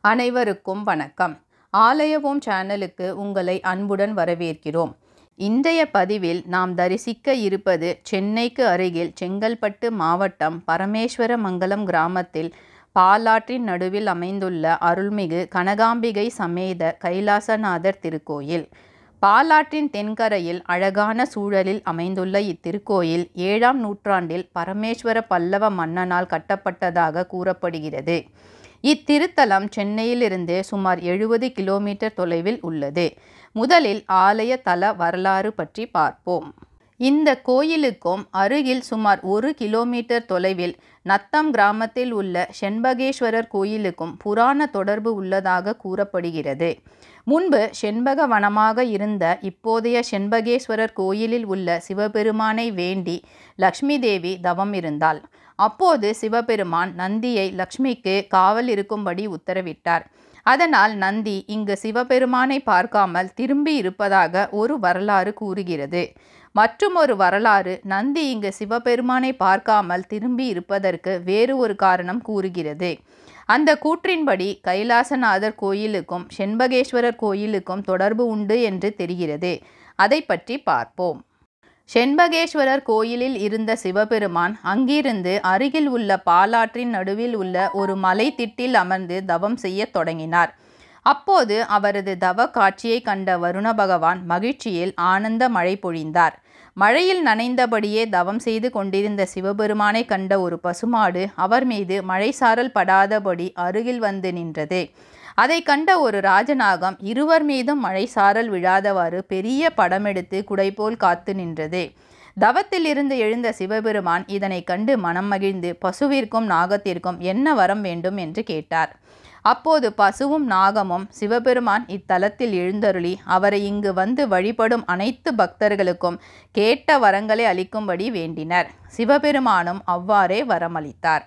அனைவருக்கும் வணக்கம். ஆலயவோம் சேனலுக்கு உங்களை அன்புடன் வரவேற்கிறோம். இன்றைய பதிவில் நாம் தரிசிக்க இருப்பது சென்னைக்கு அருகில் செங்கல்பட்டு மாவட்டம் பரமேஸ்வரமங்கலம் கிராமத்தில் பாலாற்றின் நடுவில் அமைந்துள்ள அருள்மிகு கனகாம்பிகை சமேத கைலாசநாதர் திருக்கோயில். பாலாற்றின் தென்கரையில் அழகான சூழலில் அமைந்துள்ள இத்திருக்கோயில் 7ஆம் நூற்றாண்டில் பரமேஸ்வர பல்லவ மன்னனால் கட்டப்பட்டதாக கூறப்படுகிறது. இத்திருத்தலம் சென்னையிலிருந்து சுமார் 70 கிலோமீட்டர் தொலைவில் உள்ளது. முதலில் ஆலய தல வரலாறு பற்றி பார்ப்போம். இந்த கோயிலுக்கும் அருகில் சுமார் 1 கிலோமீட்டர் தொலைவில் நத்தம் கிராமத்தில் உள்ள செண்பகேஸ்வரர் கோயிலுக்கும் புராண தொடர்பு உள்ளதாக கூறப்படுகிறது. முன்பு செண்பக வனமாக இருந்த இப்போதைய செண்பகேஸ்வரர் கோயிலில் உள்ள சிவபெருமானை வேண்டி லக்ஷ்மி தேவி தவம் இருந்தாள். அப்போது சிவபெருமான் நந்தியை லக்ஷ்மிக்கு காவல் இருக்கும்படி உத்தரவிட்டார். அதனால் நந்தி இங்கு சிவபெருமானை பார்க்காமல் திரும்பி இருப்பதாக ஒரு வரலாறு கூறுகிறது. மற்றும் ஒரு வரலாறு நந்தி இங்கு சிவபெருமானை பார்க்காமல் திரும்பி இருப்பதற்கு வேறு ஒரு காரணம் கூறுகிறது. அந்த கூற்றின்படி கைலாசநாதர் கோயிலுக்கும் செண்பகேஸ்வரர் கோயிலுக்கும் தொடர்பு உண்டு என்று தெரிகிறது. அதை பற்றி பார்ப்போம். செண்பகேஸ்வரர் கோயிலில் இருந்த சிவபெருமான் அங்கிருந்து அருகில் உள்ள பாலாற்றின் நடுவில் உள்ள ஒரு மலை திட்டில் அமர்ந்து தவம் செய்ய தொடங்கினார். அப்போது அவரது தவ காட்சியை கண்ட வருண பகவான் மகிழ்ச்சியில் ஆனந்த மழை பொழிந்தார். மழையில் நனைந்தபடியே தவம் செய்து கொண்டிருந்த சிவபெருமானை கண்ட ஒரு பசுமாடு அவர் மீது மழை சாரல் படாதபடி அருகில் வந்து நின்றது. அதை கண்ட ஒரு ராஜநாகம் இருவர் மீதும் மழை சாரல் விழாதவாறு பெரிய படமெடுத்து குடைபோல் காத்து நின்றது. தவத்தில் இருந்து எழுந்த சிவபெருமான் இதனை கண்டு மனம் மகிழ்ந்து பசுவிற்கும் நாகத்திற்கும் என்ன வரம் வேண்டும் என்று கேட்டார். அப்போது பசுவும் நாகமும் சிவபெருமான் இத்தலத்தில் எழுந்தருளி அவரை இங்கு வந்து வழிபடும் அனைத்து பக்தர்களுக்கும் கேட்ட வரங்களை அளிக்கும்படி வேண்டினர். சிவபெருமானும் அவ்வாறே வரமளித்தார்.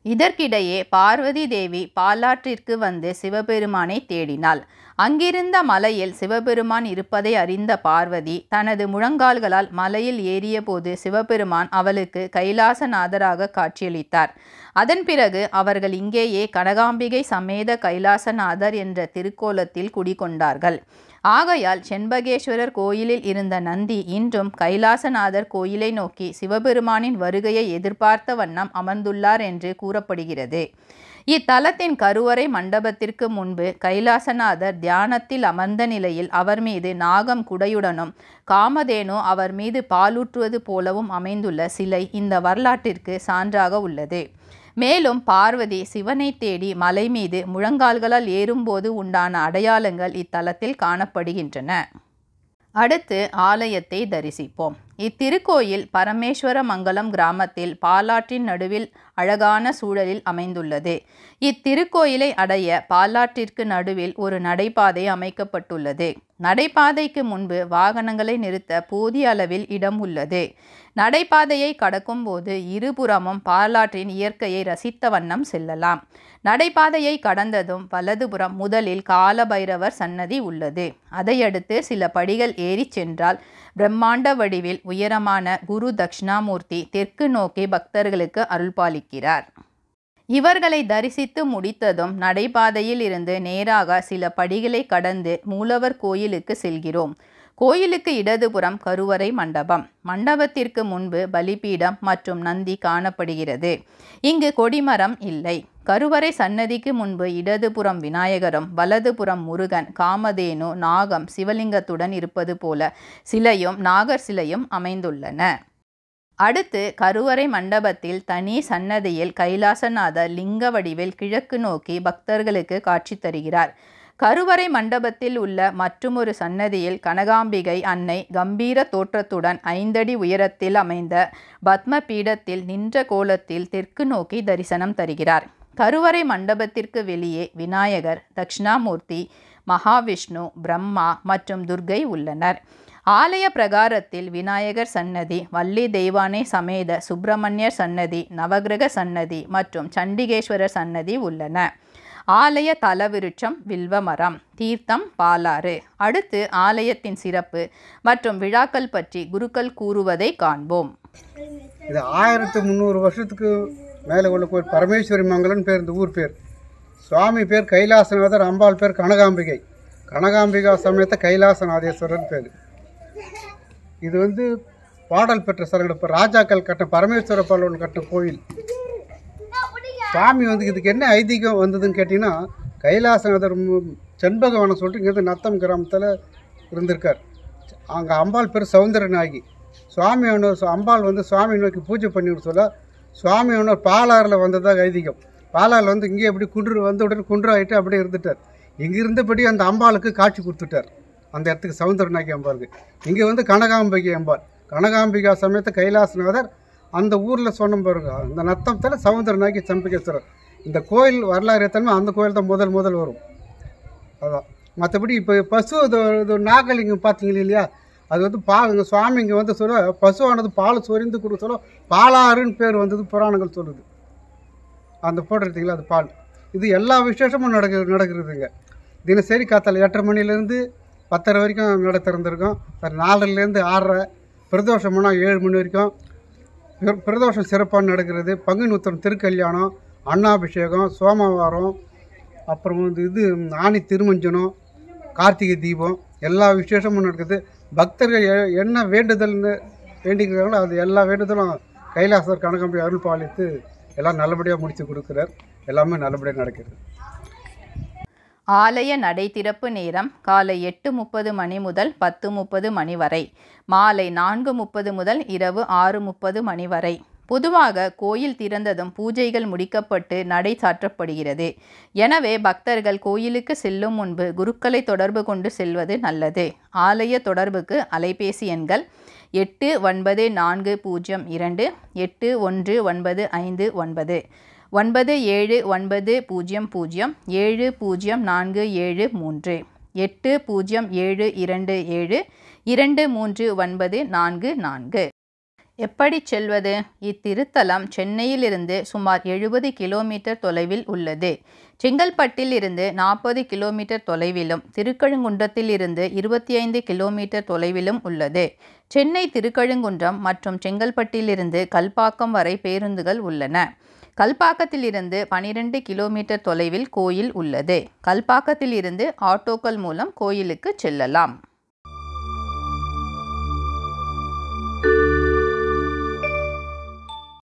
இதற்கிடையே பார்வதி தேவி பாலாற்றிற்கு வந்து சிவபெருமானை தேடினாள். அங்கிருந்த மலையில் சிவபெருமான் இருப்பதை அறிந்த பார்வதி தனது முழங்கால்களால் மலையில் ஏறிய போது சிவபெருமான் அவளுக்கு கைலாசநாதராக காட்சியளித்தார். அதன் பிறகு அவர்கள் இங்கேயே கனகாம்பிகை சமேத கைலாசநாதர் என்ற திருக்கோலத்தில் குடிகொண்டார்கள். ஆகையால் செண்பகேஸ்வரர் கோயிலில் இருந்த நந்தி இன்றும் கைலாசநாதர் கோயிலை நோக்கி சிவபெருமானின் வருகையை எதிர்பார்த்த வண்ணம் அமர்ந்துள்ளார் என்று கூறப்படுகிறது. இத்தலத்தின் கருவறை மண்டபத்திற்கு முன்பு கைலாசநாதர் தியானத்தில் அமர்ந்த நிலையில் அவர் மீது நாகம் குடையுடனும் காமதேனு அவர் மீது பாலூற்றுவது போலவும் அமைந்துள்ள சிலை இந்த வரலாற்றிற்கு சான்றாக உள்ளது. மேலும் பார்வதி சிவனை தேடி மலை மீது முழங்கால்களால் ஏறும்போது உண்டான அடையாளங்கள் இத்தலத்தில் காணப்படுகின்றன. அடுத்து ஆலயத்தை தரிசிப்போம். இத்திருக்கோயில் பரமேஸ்வரமங்கலம் கிராமத்தில் பாலாற்றின் நடுவில் அழகான சூழலில் அமைந்துள்ளது. இத்திருக்கோயிலை அடைய பாலாற்றிற்கு நடுவில் ஒரு நடைபாதை அமைக்கப்பட்டுள்ளது. நடைபாதைக்கு முன்பு வாகனங்களை நிறுத்த போதிய அளவில் இடம் உள்ளது. நடைபாதையை கடக்கும் போது இருபுறமும் பாலாற்றின் இயற்கையை ரசித்த வண்ணம் செல்லலாம். நடைபாதையை கடந்ததும் வலதுபுறம் முதலில் காலபைரவர் சன்னதி உள்ளது. அதையடுத்து சில படிகள் ஏறி சென்றால் பிரம்மாண்ட வடிவில் உயரமான குரு தட்சிணாமூர்த்தி தெற்கு நோக்கி பக்தர்களுக்கு அருள்பாலிக்கிறார். இவர்களை தரிசித்து முடித்ததும் நடைபாதையில் இருந்து நேராக சில படிகளை கடந்து மூலவர் கோயிலுக்கு செல்கிறோம். கோயிலுக்கு இடதுபுறம் கருவறை மண்டபம். மண்டபத்திற்கு முன்பு பலிபீடம் மற்றும் நந்தி காணப்படுகிறது. இங்கு கொடிமரம் இல்லை. கருவறை சன்னதிக்கு முன்பு இடதுபுறம் விநாயகரும் வலதுபுறம் முருகன், காமதேனு, நாகம், சிவலிங்கத்துடன் இருப்பது போல சிலையும் நாகர் சிலையும் அமைந்துள்ளன. அடுத்து கருவறை மண்டபத்தில் தனி சன்னதியில் கைலாசநாதர் லிங்க வடிவில் கிழக்கு நோக்கி பக்தர்களுக்கு காட்சி தருகிறார். கருவறை மண்டபத்தில் உள்ள மற்றுமொரு சன்னதியில் கனகாம்பிகை அன்னை கம்பீர தோற்றத்துடன் 5 அடி உயரத்தில் அமைந்த பத்ம பீடத்தில் நின்ற கோலத்தில் தெற்கு நோக்கி தரிசனம் தருகிறார். கருவறை மண்டபத்திற்கு வெளியே விநாயகர், தட்சிணாமூர்த்தி, மகாவிஷ்ணு, பிரம்மா மற்றும் துர்க்கை உள்ளனர். ஆலய பிரகாரத்தில் விநாயகர் சன்னதி, வள்ளி தெய்வானை சமேத சுப்பிரமணியர் சன்னதி, நவகிரக சன்னதி மற்றும் சண்டிகேஸ்வரர் சன்னதி உள்ளன. ஆலய தலவிருட்சம் வில்வமரம், தீர்த்தம் பாலாறு. அடுத்து ஆலயத்தின் சிறப்பு மற்றும் விழாக்கள் பற்றி குருக்கள் கூறுவதை காண்போம். இது 1300 வருஷத்துக்கு மேலே உள்ள கோயில். பரமேஸ்வரி மங்கலம்னு பேர். இந்த ஊர் பேர் சுவாமி பேர் கைலாசநாதர், அம்பாள் பேர் கனகாம்பிகை. கனகாம்பிகா சமயத்தை கைலாசநாதேஸ்வரர் பேர். இது வந்து பாடல் பெற்ற ஸ்தலங்கள். இப்போ ராஜாக்கள் கட்ட பரமேஸ்வர பல்லவன் கட்ட கோயில். சுவாமி வந்து இதுக்கு என்ன ஐதீகம் வந்ததுன்னு கேட்டிங்கன்னா, கைலாசநாதர் செண்பகவனம் சொல்லிட்டு இங்கேருந்து நத்தம் கிராமத்தில் இருந்திருக்கார். அங்கே அம்பாள் பேர் சௌந்தரநாயகி. சுவாமி அம்பாள் வந்து சுவாமி நோக்கி பூஜை பண்ணிவிட சொல்ல சுவாமி பாலாறில் வந்ததாக ஐதீகம். பாலாறில் வந்து இங்கே எப்படி குன்று வந்து உடனே குன்றாயிட்டு அப்படியே இருந்துட்டார். இங்கே இருந்தபடி அந்த அம்பாளுக்கு காட்சி கொடுத்துட்டார். அந்த இடத்துக்கு சௌந்தரநாயகி அம்பாளுக்கு. இங்கே வந்து கனகாம்பிகை அம்பாள். கனகாம்பிகா சமயத்தை கைலாசநாதர் அந்த ஊரில் சொன்ன பாருங்க. அந்த நத்தத்தில் சௌந்தரநாயகி சம்பிகேஸ்வரர். இந்த கோயில் வரலாறு எத்தனை அந்த கோயில் தான் முதல் வரும். அதான். மற்றபடி இப்போ பசு இது நாகலிங்கம் பார்த்தீங்க இல்லையா, அது வந்து பால் சுவாமி இங்கே வந்து சொல்ல பசுவானது பால் சொரிந்து கொடுக்க சொல்ல பாலாறுன்னு பேர் வந்தது புராணங்கள் சொல்லுது. அந்த போடுறதுங்களா அது பால். இது எல்லா விசேஷமும் நடக்கிறதுங்க. தினசரி காத்தால 8:30 மணிலேருந்து 10:30 வரைக்கும் நட திறந்துருக்கோம். 4:00லேருந்து 6:30. பிரதோஷம் போனால் 7 மணி வரைக்கும். பிரதோஷம் சிறப்பாக நடக்கிறது. பங்குனி உத்திரம் திருக்கல்யாணம், அன்னாபிஷேகம், சோமவாரம், அப்புறம் வந்து இது ஆணி திருமஞ்சனம், கார்த்திகை தீபம், எல்லா விசேஷமும் நடக்குது. பக்தர்கள் என்ன வேண்டுதல்னு வேண்டிக்கிறாங்களோ அது எல்லா வேண்டுதலும் கைலாசர் கனகாம்பிகை அருள் பாலித்து எல்லாம் நல்லபடியாக முடித்து கொடுக்குறார். எல்லாமே நல்லபடியாக நடக்கிறது. ஆலய நடை திறப்பு நேரம் காலை 8:30 மணி முதல் 10:30 மணி வரை, மாலை 4:30 முதல் இரவு 6:30 மணி வரை. பொதுவாக கோயில் திறந்ததும் பூஜைகள் முடிக்கப்பட்டு நடை சாற்றப்படுகிறது. எனவே பக்தர்கள் கோயிலுக்கு செல்லும் முன்பு குருக்களை தொடர்பு கொண்டு செல்வது நல்லது. ஆலய தொடர்புக்கு அலைபேசி எண்கள் 8940281959 9790070473 8072723944. எப்படி செல்வது? இத்திருத்தலம் சென்னையிலிருந்து சுமார் 70 கிலோமீட்டர் தொலைவில் உள்ளது. செங்கல்பட்டில் இருந்து 40 கிலோமீட்டர் தொலைவிலும், திருக்கழுங்குன்றத்தில் இருந்து 25 கிலோமீட்டர் தொலைவிலும் உள்ளது. சென்னை திருக்கழுங்குன்றம் மற்றும் செங்கல்பட்டிலிருந்து கல்பாக்கம் வரை பேருந்துகள் உள்ளன. கல்பாக்கத்தில் இருந்து 12 கிலோமீட்டர் தொலைவில் கோயில் உள்ளது. கல்பாக்கத்தில் இருந்து ஆட்டோக்கள் மூலம் கோயிலுக்கு செல்லலாம்.